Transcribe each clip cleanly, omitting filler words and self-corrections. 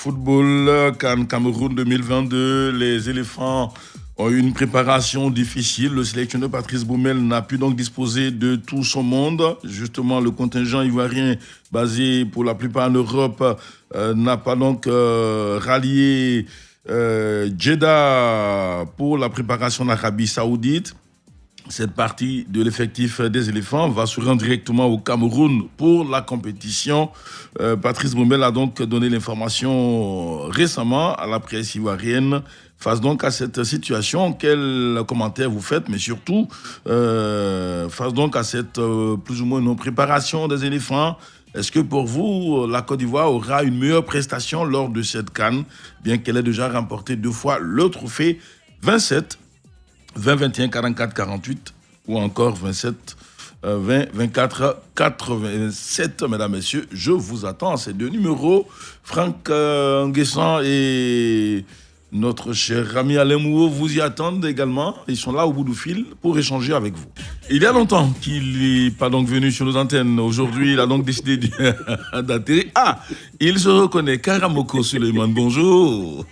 football, CAN Cameroun 2022, les éléphants ont eu une préparation difficile. Le sélectionneur Patrice Baumel n'a pu donc disposer de tout son monde. Justement, le contingent ivoirien, basé pour la plupart en Europe, n'a pas donc rallié Jeddah pour la préparation d'Arabie Saoudite. Cette partie de l'effectif des éléphants va se rendre directement au Cameroun pour la compétition. Patrice Baumel a donc donné l'information récemment à la presse ivoirienne. Face donc à cette situation, quel commentaire vous faites, mais surtout face donc à cette plus ou moins non-préparation des éléphants, est-ce que pour vous, la Côte d'Ivoire aura une meilleure prestation lors de cette CAN, bien qu'elle ait déjà remporté 2 fois le trophée 27 20, 21, 44, 48 ou encore 27, 20, 24, 87. Mesdames, Messieurs, je vous attends à ces 2 numéros. Franck Nguessan et notre cher ami Alain Mouo vous y attendent également. Ils sont là au bout du fil pour échanger avec vous. Il y a longtemps qu'il n'est pas donc venu sur nos antennes. Aujourd'hui, il a donc décidé d'atterrir. Ah, il se reconnaît. Karamoko Suleiman, bonjour.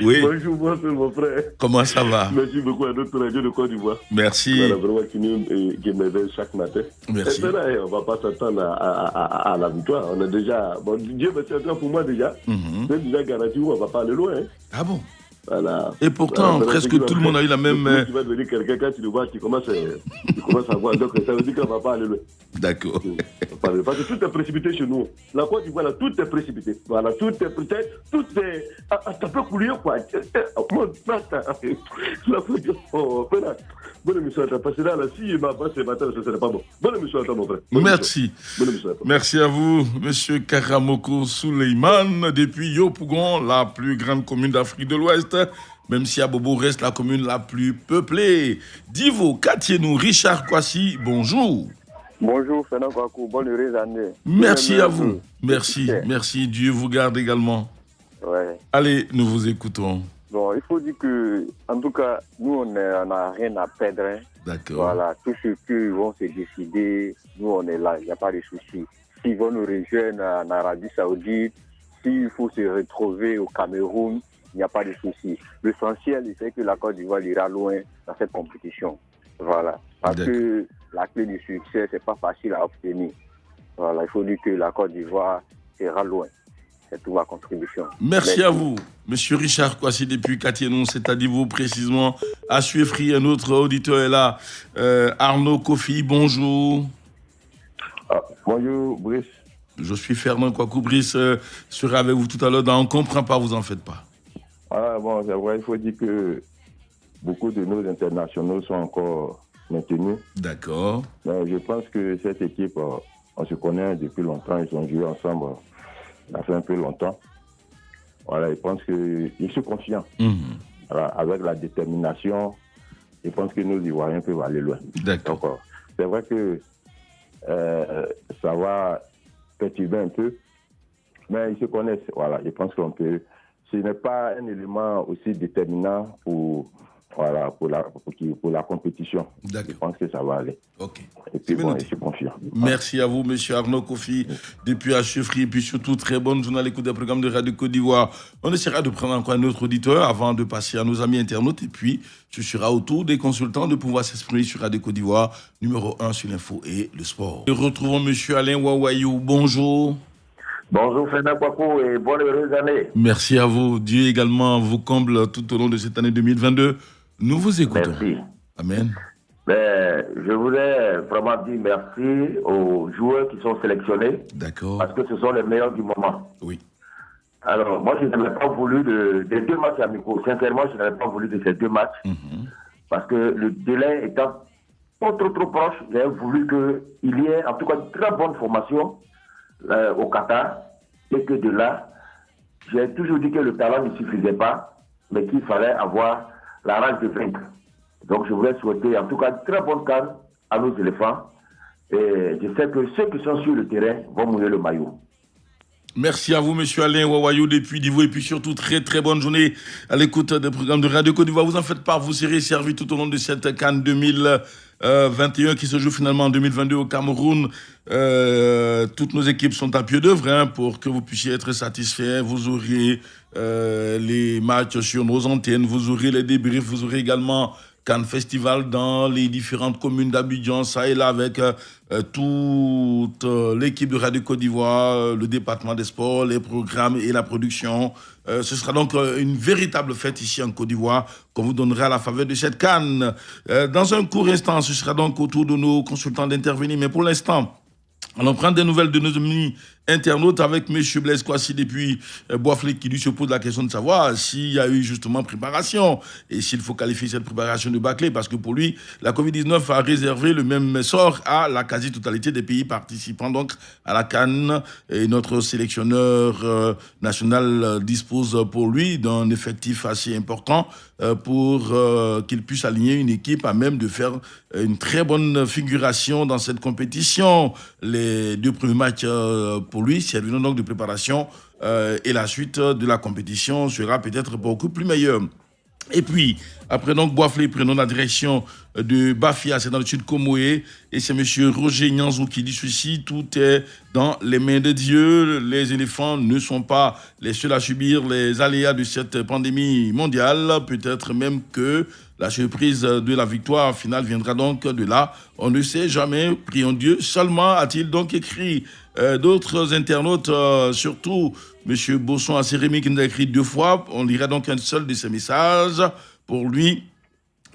Oui. Bonjour, mon frère. Comment ça va? Merci beaucoup à notre radio de Côte d'Ivoire. Merci. Voilà, vraiment qui m'éveille chaque matin. Merci. Et là, on ne va pas s'attendre à la victoire. On a déjà... Bon, Dieu merci à toi pour moi déjà. C'est déjà garanti où on ne va pas aller loin. Hein. Ah bon? Voilà. Et pourtant, presque tout le monde a eu la même... Tu vas devenir quelqu'un quand tu le vois, tu commences à voir. Donc ça veut dire qu'on ne va pas aller loin. D'accord. Parce que tout est précipité chez nous. La Côte d'Ivoire, là, tout est précipité. Voilà, tout est précipité. Tout est... Ça peut couler, quoi. Bonne émission à toi. Parce que là, si il m'a passé ce matin, ce serait pas bon. Bonne émission à toi, mon frère. Merci. Merci à vous, monsieur Karamoko Suleiman, depuis Yopougon, la plus grande commune d'Afrique de l'Ouest. Même si Abobo reste la commune la plus peuplée. Divo Katienou, Richard Kwasi, bonjour. Bonjour, Fernand Kwaku, bonne heureuse année. Merci à vous. Merci. Dieu vous garde également. Ouais. Allez, nous vous écoutons. Bon, il faut dire que, en tout cas, nous, on n'a rien à perdre. Hein. D'accord. Voilà, tous ceux qui vont se décider, nous, on est là, il n'y a pas de souci. S'ils vont nous rejoindre en Arabie Saoudite, s'il faut se retrouver au Cameroun, il n'y a pas de souci. L'essentiel, c'est que la Côte d'Ivoire ira loin dans cette compétition. Voilà. Parce que la clé du succès, c'est pas facile à obtenir. Voilà, il faut dire que la Côte d'Ivoire ira loin. C'est toute ma contribution. Merci à vous, monsieur Richard Kwasi depuis Katienou, c'est-à-dire vous précisément à Sueffri. Un autre auditeur est là, Arnaud Kofi, bonjour. Bonjour, Brice. Je suis Fernand Kwaku. Brice sera avec vous tout à l'heure dans On ne comprend pas, vous en faites pas. Ah bon, c'est vrai, il faut dire que beaucoup de nos internationaux sont encore maintenus. D'accord. Mais je pense que cette équipe, on se connaît depuis longtemps, ils ont joué ensemble. Ça fait un peu longtemps. Voilà, je pense qu'ils sont confiants. Voilà, avec la détermination, je pense que nos Ivoiriens peuvent aller loin. D'accord. Donc, c'est vrai que ça va perturber un peu, mais ils se connaissent. Voilà, je pense qu'on peut. Ce n'est pas un élément aussi déterminant pour la compétition. D'accord. Je pense que ça va aller. Ok. Et puis bon, je suis confiant. Merci à vous, monsieur Arnaud Kofi, depuis Achefri, et puis surtout, très bonne journée à l'écoute des programmes de Radio Côte d'Ivoire. On essaiera de prendre encore un autre auditeur avant de passer à nos amis internautes, et puis ce sera au tour des consultants de pouvoir s'exprimer sur Radio Côte d'Ivoire, numéro 1 sur l'info et le sport. Et retrouvons monsieur Alain Wawayou. Bonjour. Bonjour Fernand Kwaku et bonne heureuse année. Merci à vous. Dieu également vous comble tout au long de cette année 2022. Nous vous écoutons. Merci. Amen. Je voulais vraiment dire merci aux joueurs qui sont sélectionnés. D'accord. Parce que ce sont les meilleurs du moment. Oui. Alors, moi, je n'avais pas voulu des 2 matchs amicaux. Sincèrement, je n'avais pas voulu de ces 2 matchs. Parce que le délai étant pas trop proche, j'ai voulu qu'il y ait en tout cas une très bonne formation au Qatar. Et que de là, j'ai toujours dit que le talent ne suffisait pas, mais qu'il fallait avoir la rage de vaincre. Donc je voulais souhaiter en tout cas une très bonne CAN à nos éléphants. Et je sais que ceux qui sont sur le terrain vont mouiller le maillot. Merci à vous, monsieur Alain Wawayou, depuis Divo, et puis surtout, très très bonne journée à l'écoute des programmes de Radio Côte d'Ivoire. Vous en faites pas, vous serez servi tout au long de cette CAN 21 qui se joue finalement en 2022 au Cameroun. Toutes nos équipes sont à pied d'œuvre pour que vous puissiez être satisfaits. Vous aurez les matchs sur nos antennes, vous aurez les débriefs, vous aurez également Cannes Festival dans les différentes communes d'Abidjan, ça et là, avec toute l'équipe de Radio Côte d'Ivoire, le département des sports, les programmes et la production. Ce sera donc une véritable fête ici en Côte d'Ivoire qu'on vous donnera à la faveur de cette Cannes. Dans un court instant, ce sera donc au tour de nos consultants d'intervenir, mais pour l'instant, allons prendre des nouvelles de nos amis internautes avec M. Blaise Kouassi depuis Boisflé qui lui se pose la question de savoir s'il y a eu justement préparation et s'il faut qualifier cette préparation de bâclée parce que pour lui, la Covid-19 a réservé le même sort à la quasi-totalité des pays participants donc à la CAN et notre sélectionneur national dispose pour lui d'un effectif assez important pour qu'il puisse aligner une équipe à même de faire une très bonne figuration dans cette compétition. Les 2 premiers matchs pour lui serviront donc de préparation et la suite de la compétition sera peut-être beaucoup plus meilleure. Et puis, après donc Boisflé, prenons la direction de Bafia, c'est dans le sud Comoé, et c'est M. Roger Nyanzou qui dit ceci, tout est dans les mains de Dieu, les éléphants ne sont pas les seuls à subir les aléas de cette pandémie mondiale, peut-être même que la surprise de la victoire finale viendra donc de là, on ne sait jamais, prions Dieu, seulement a-t-il donc écrit. D'autres internautes, surtout M. Bosson Assérémy qui nous a écrit 2 fois, on lirait donc un seul de ses messages. Pour lui,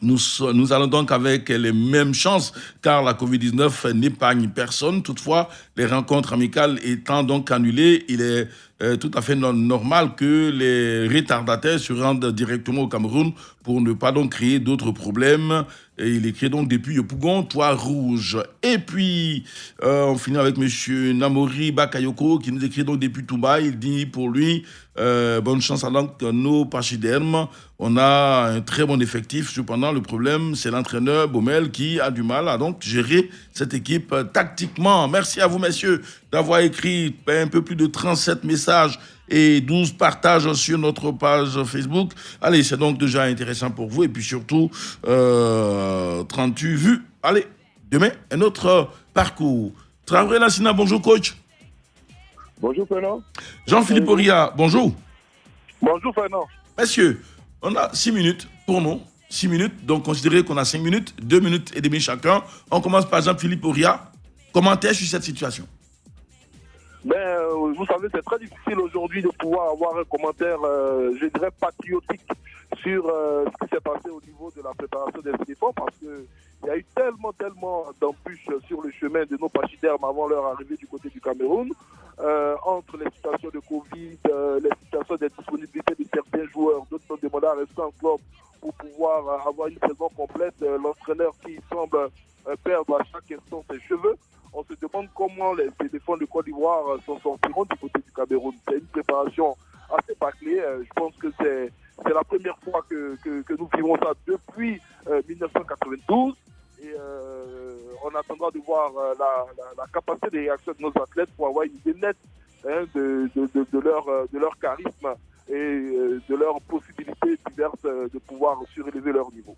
nous allons donc avec les mêmes chances car la Covid-19 n'épargne personne. Toutefois, les rencontres amicales étant donc annulées, il est tout à fait normal que les retardataires se rendent directement au Cameroun pour ne pas donc créer d'autres problèmes. Et il écrit donc depuis Yopougon, Toit Rouge. Et puis, on finit avec M. Namori Bakayoko qui nous écrit donc depuis Touba. Il dit pour lui, bonne chance à donc nos pachydermes. On a un très bon effectif. Cependant, le problème, c'est l'entraîneur Baumel qui a du mal à donc gérer cette équipe tactiquement. Merci à vous, messieurs, d'avoir écrit un peu plus de 37 messages et 12 partages sur notre page Facebook. Allez, c'est donc déjà intéressant pour vous. Et puis surtout, 38 vues. Allez, demain, un autre parcours. Traoré Lassina, bonjour coach. Bonjour Fernand. Jean-Philippe Oria, bonjour. Bonjour Fernand. Messieurs, on a 6 minutes pour nous. 6 minutes, donc considérez qu'on a 5 minutes, 2 minutes et demie chacun. On commence par Jean-Philippe Oria. Commentaire sur cette situation. Vous savez, c'est très difficile aujourd'hui de pouvoir avoir un commentaire, je dirais, patriotique sur ce qui s'est passé au niveau de la préparation des éléphants parce qu'il y a eu tellement d'embûches sur le chemin de nos pachydermes avant leur arrivée du côté du Cameroun, entre les situations de Covid, les situations de disponibilité de certains joueurs, d'autres ont demandé à rester en club pour pouvoir avoir une saison complète, l'entraîneur qui semble perdre à chaque instant ses cheveux. On se demande comment les éléphants de Côte d'Ivoire s'en sortiront du côté du Cameroun. C'est une préparation assez bâclée. Je pense que c'est la première fois que nous vivons ça depuis 1992. Et on attendra de voir la capacité de réaction de nos athlètes pour avoir une idée nette de leur charisme et de leurs possibilités diverses de pouvoir surélever leur niveau.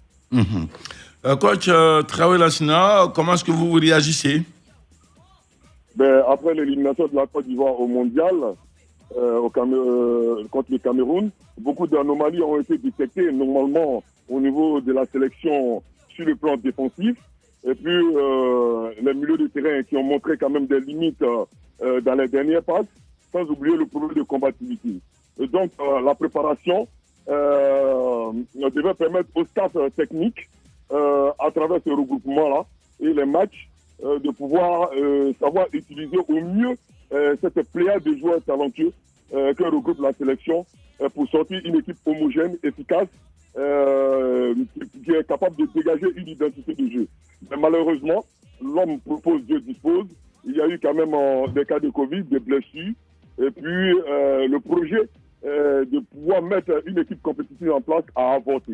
Coach Traoré Lassina, comment est-ce que vous réagissez? Après l'élimination de la Côte d'Ivoire au mondial contre le Cameroun, beaucoup d'anomalies ont été détectées normalement au niveau de la sélection sur le plan défensif. Et puis les milieux de terrain qui ont montré quand même des limites dans les dernières passes, sans oublier le problème de combativité. Et donc la préparation devait permettre au staff technique, à travers ce regroupement-là et les matchs, de pouvoir savoir utiliser au mieux cette pléiade de joueurs talentueux que regroupe la sélection pour sortir une équipe homogène, efficace, qui est capable de dégager une identité de jeu. Mais malheureusement, l'homme propose, Dieu dispose. Il y a eu quand même des cas de Covid, des blessures, et puis le projet de pouvoir mettre une équipe compétitive en place a avorté.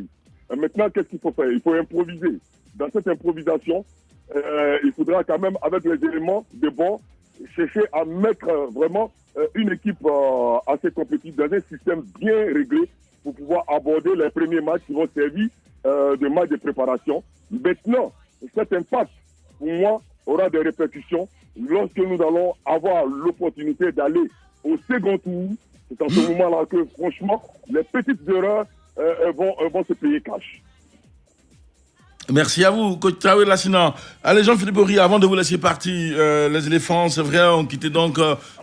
Maintenant, qu'est-ce qu'il faut faire? Il faut improviser. Dans cette improvisation, il faudra quand même, avec les éléments de bon, chercher à mettre vraiment une équipe assez compétitive dans un système bien réglé pour pouvoir aborder les premiers matchs qui vont servir de matchs de préparation. Maintenant, cet impasse, pour moi, aura des répercussions lorsque nous allons avoir l'opportunité d'aller au second tour. C'est en ce moment-là que, franchement, les petites erreurs vont se payer cash. Merci à vous, coach Traoré Lassina. Allez, Jean-Philippe Bory, avant de vous laisser partir, les éléphants, c'est vrai, ont quitté donc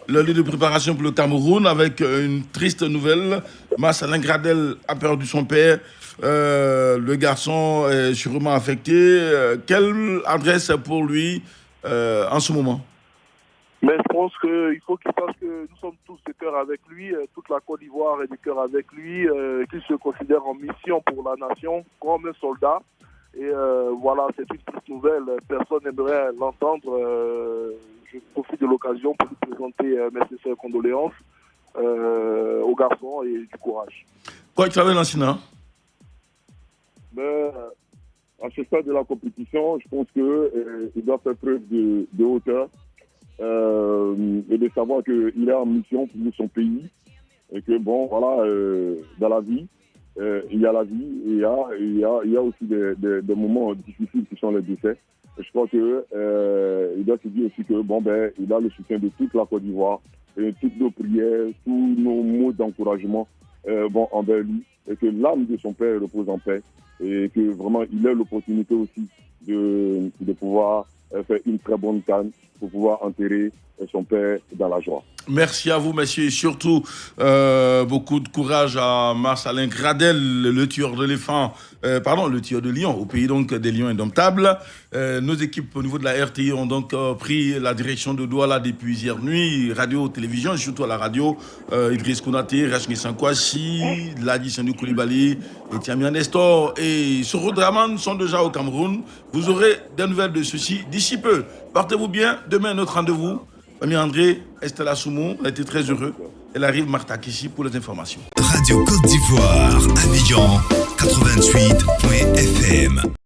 le lieu de préparation pour le Cameroun avec une triste nouvelle. Marcelin Gradel a perdu son père. Le garçon est sûrement affecté. Quelle adresse pour lui en ce moment? Mais je pense qu'il faut qu'il sache que nous sommes tous de cœur avec lui, toute la Côte d'Ivoire est de cœur avec lui, qu'il se considère en mission pour la nation comme un soldat. Et voilà, c'est une petite nouvelle, personne n'aimerait l'entendre. Je profite de l'occasion pour lui présenter mes sincères condoléances au garçon et du courage. Quoi tu avais Lassina? À ce stade de la compétition, je pense qu'il doit faire preuve de hauteur et de savoir qu'il est en mission pour son pays et que bon, voilà, dans la vie, il y a la vie et il y a aussi des moments difficiles qui sont les décès. Et je crois il doit se dire aussi que bon ben il a le soutien de toute la Côte d'Ivoire et toutes nos prières, tous nos mots d'encouragement envers lui et que l'âme de son père repose en paix et que vraiment il a l'opportunité aussi de pouvoir faire une très bonne canne pour pouvoir enterrer son père dans la joie. Merci à vous, messieurs, et surtout beaucoup de courage à Marcelin Gradel, le tueur d'éléphants, le tueur de lions, au pays donc des lions indomptables. Nos équipes au niveau de la RTI ont donc pris la direction de Douala depuis hier nuit, radio, télévision, et surtout à la radio. Idriss Kounaté, Rachni Sankouassi, Ladi Sandou Koulibaly, Etienne Nestor et Soro Draman sont déjà au Cameroun. Vous aurez des nouvelles de ceci d'ici peu. Portez-vous bien. Demain, notre rendez-vous. Ami André, Estella Soumou, on a été très heureux. Elle arrive, Martha Kissi, pour les informations. Radio Côte d'Ivoire, Abidjan, 88.fm.